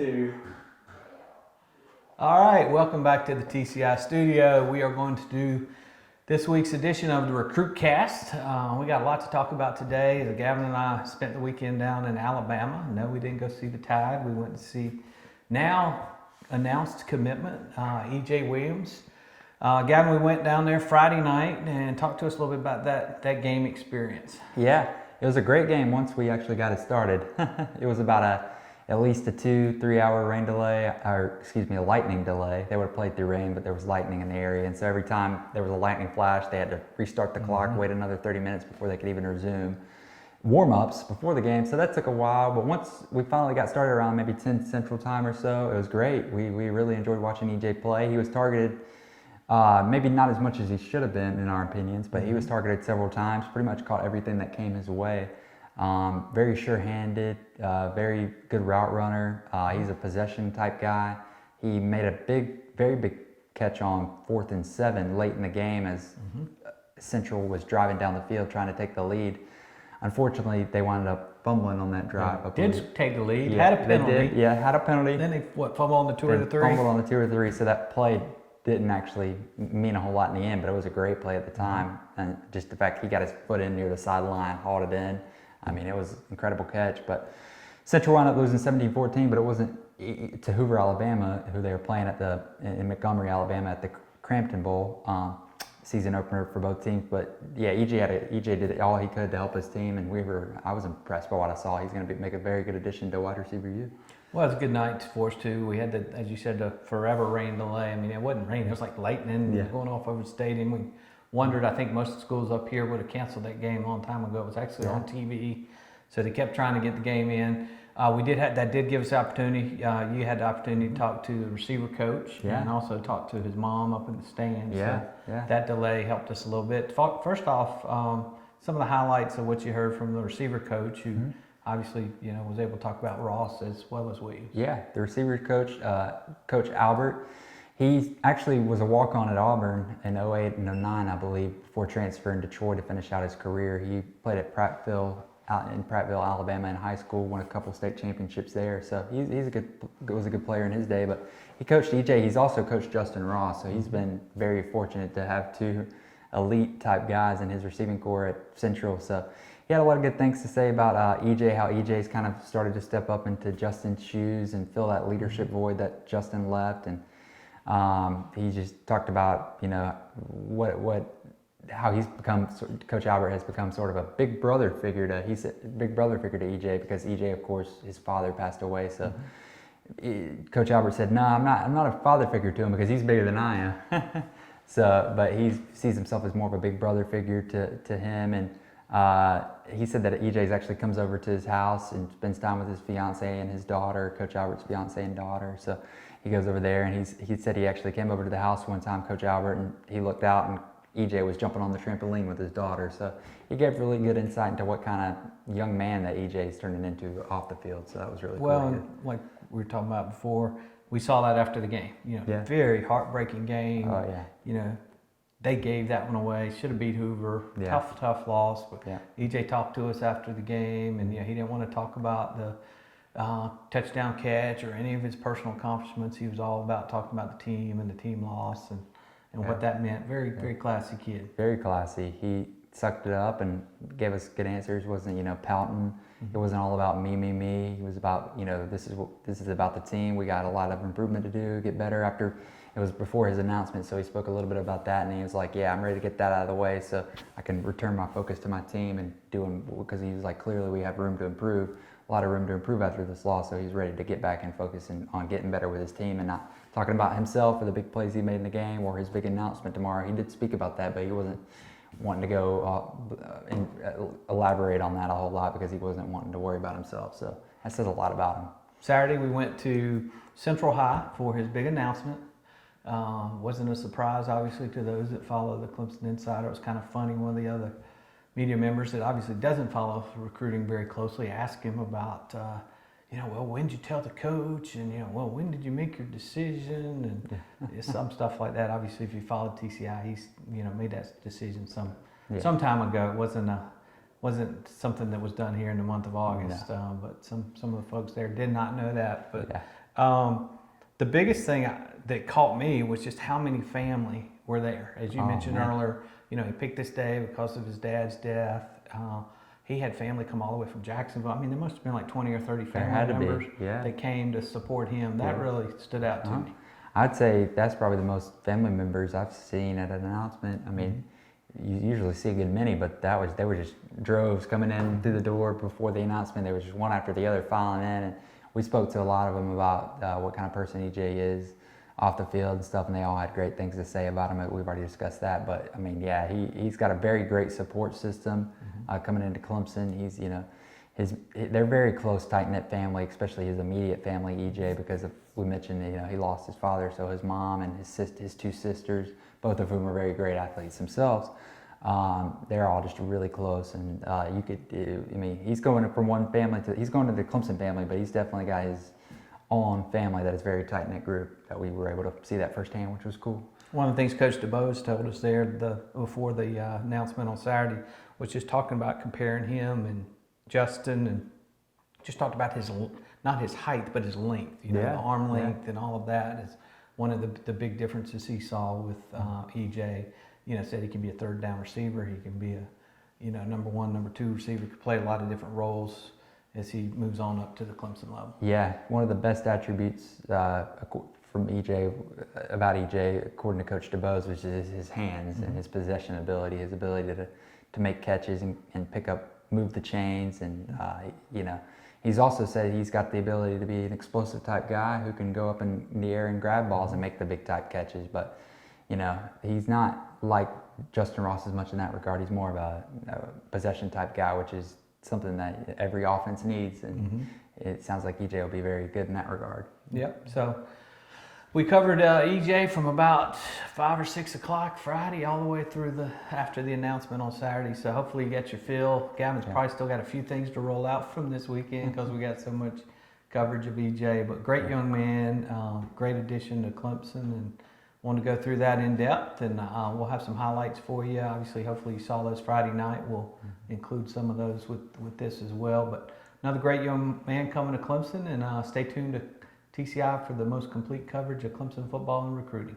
2. All right, welcome back to the TCI studio. We are going to do this week's edition of the RecruitCast. We got a lot to talk about today. Gavin and I spent the weekend down in Alabama. No, we didn't go see the Tide. We went to see now announced commitment, E.J. Williams. Gavin, we went down there Friday night and talked to us a little bit about that game experience. Yeah, it was a great game once we actually got it started. It was about at least a 2-3 hour rain delay, or excuse me, a lightning delay. They would have played through rain, but there was lightning in the area. And so every time there was a lightning flash, they had to restart the clock, wait another 30 minutes before they could even resume warm-ups before the game. So that took a while, but once we finally got started around maybe 10 Central Time or so, it was great. We really enjoyed watching EJ play. He was targeted, maybe not as much as he should have been in our opinions, but he was targeted several times, pretty much caught everything that came his way. Very sure-handed, very good route runner. He's a possession type guy. He made a very big catch on 4th and 7 late in the game as Central was driving down the field trying to take the lead. Unfortunately, they wound up fumbling on that drive. Did take the lead, yeah, had a penalty. They did, yeah, had a penalty. Then they fumbled on the 2 or the 3? Fumbled on the 2 or 3, so that play didn't actually mean a whole lot in the end, but it was a great play at the time. And just the fact he got his foot in near the sideline, hauled it in. I mean, it was an incredible catch. But Central wound up losing 17-14, but it wasn't to Hoover, Alabama, who they were playing in Montgomery, Alabama at the Crampton Bowl season opener for both teams. But yeah, EJ did all he could to help his team, and I was impressed by what I saw. He's going to make a very good addition to wide receiver U. Well, it was a good night for us too. We had as you said, the forever rain delay. I mean, it wasn't rain; it was like lightning going off over the stadium. We wondered. I think most of the schools up here would have canceled that game a long time ago. It was actually on TV, so they kept trying to get the game in. That did give us the opportunity. You had the opportunity to talk to the receiver coach and also talk to his mom up in the stands. Yeah, so that delay helped us a little bit. First off, some of the highlights of what you heard from the receiver coach, who obviously was able to talk about Ross as well as Williams. Yeah, the receiver coach, Coach Albert. He actually was a walk-on at Auburn in 08 and 09, I believe, before transferring to Troy to finish out his career. He played at Prattville, Alabama in high school, won a couple state championships there. So was a good player in his day. But he coached EJ. He's also coached Justin Ross. So he's been very fortunate to have two elite type guys in his receiving corps at Central. So he had a lot of good things to say about EJ, how EJ's kind of started to step up into Justin's shoes and fill that leadership void that Justin left. And he just talked about, how he's become, Coach Albert has become sort of a big brother figure to EJ, because EJ, of course, his father passed away. So Coach Albert said, no, I'm not a father figure to him because he's bigger than I am. But he sees himself as more of a big brother figure to him. And he said that EJ actually comes over to his house and spends time with his fiance and his daughter, Coach Albert's fiance and daughter. So he goes over there, and he said he actually came over to the house one time, Coach Albert, and he looked out and EJ was jumping on the trampoline with his daughter. So he gave really good insight into what kind of young man that EJ is turning into off the field. So that was really cool. Well, like we were talking about before, we saw that after the game. Very heartbreaking game. Oh yeah. They gave that one away. Should have beat Hoover. Yeah. Tough loss. But EJ talked to us after the game, and he didn't want to talk about the touchdown catch or any of his personal accomplishments. He was all about talking about the team and the team loss and what that meant. Very classy kid. Very classy. He sucked it up and gave us good answers. Wasn't pouting. It wasn't all about me. He was about this is about the team. We got a lot of improvement to do, get better. After it was before his announcement, so he spoke a little bit about that, and he was like, I'm ready to get that out of the way so I can return my focus to my team and because he was like, clearly we have room to improve. A lot of room to improve after this loss, so he's ready to get back and focus on getting better with his team and not talking about himself or the big plays he made in the game or his big announcement tomorrow. He did speak about that, but he wasn't wanting to go and elaborate on that a whole lot because he wasn't wanting to worry about himself. So that says a lot about him. Saturday we went to Central High for his big announcement. Wasn't a surprise, obviously, to those that follow the Clemson Insider. It was kind of funny. One of the other media members that obviously doesn't follow recruiting very closely asked him about, when did you tell the coach? And, when did you make your decision? And some stuff like that. Obviously, if you followed TCI, he's, made that decision some time ago. It wasn't something that was done here in the month of August. But some of the folks there did not know that. But The biggest thing that caught me was just how many family were there. As you mentioned earlier, you know, he picked this day because of his dad's death. He had family come all the way from Jacksonville. I mean, there must have been like 20 or 30 family members that came to support him. That really stood out to me. I'd say that's probably the most family members I've seen at an announcement. I mean, you usually see a good many, but they were just droves coming in through the door before the announcement. They were just one after the other filing in, and we spoke to a lot of them about what kind of person EJ is off the field and stuff, and they all had great things to say about him. We've already discussed that, but I mean, yeah, he's got a very great support system coming into Clemson. He's, you know, they're very close, tight-knit family, especially his immediate family, EJ, because we mentioned, you know, he lost his father, so his mom and his two sisters, both of whom are very great athletes themselves, they're all just really close, and I mean, he's going from one family he's going to the Clemson family, but he's definitely got his own family that is a very tight-knit group that we were able to see that firsthand, which was cool. One of the things Coach DeBose told us there before the announcement on Saturday was just talking about comparing him and Justin, and just talked about not his height, but his length, you know, the arm length and all of that is one of the big differences he saw with EJ. You know, said he can be a third down receiver, he can be a, you know, number one, number two receiver, could play a lot of different roles as he moves on up to the Clemson level. Yeah, one of the best attributes from EJ, about EJ, according to Coach DeBose, which is his hands and his possession ability, his ability to make catches and pick up, move the chains, and you know, he's also said he's got the ability to be an explosive type guy who can go up in the air and grab balls and make the big type catches. But you know, he's not like Justin Ross as much in that regard. He's more of a possession type guy, which is something that every offense needs, and it sounds like EJ will be very good in that regard. Yep. So we covered EJ from about 5 or 6 o'clock Friday all the way through after the announcement on Saturday. So hopefully you got your fill. Gavin's probably still got a few things to roll out from this weekend because we got so much coverage of EJ. But great young man, great addition to Clemson, and wanted to go through that in depth. And we'll have some highlights for you. Obviously, hopefully you saw those Friday night. We'll include some of those with this as well. But another great young man coming to Clemson, and stay tuned to TCI for the most complete coverage of Clemson football and recruiting.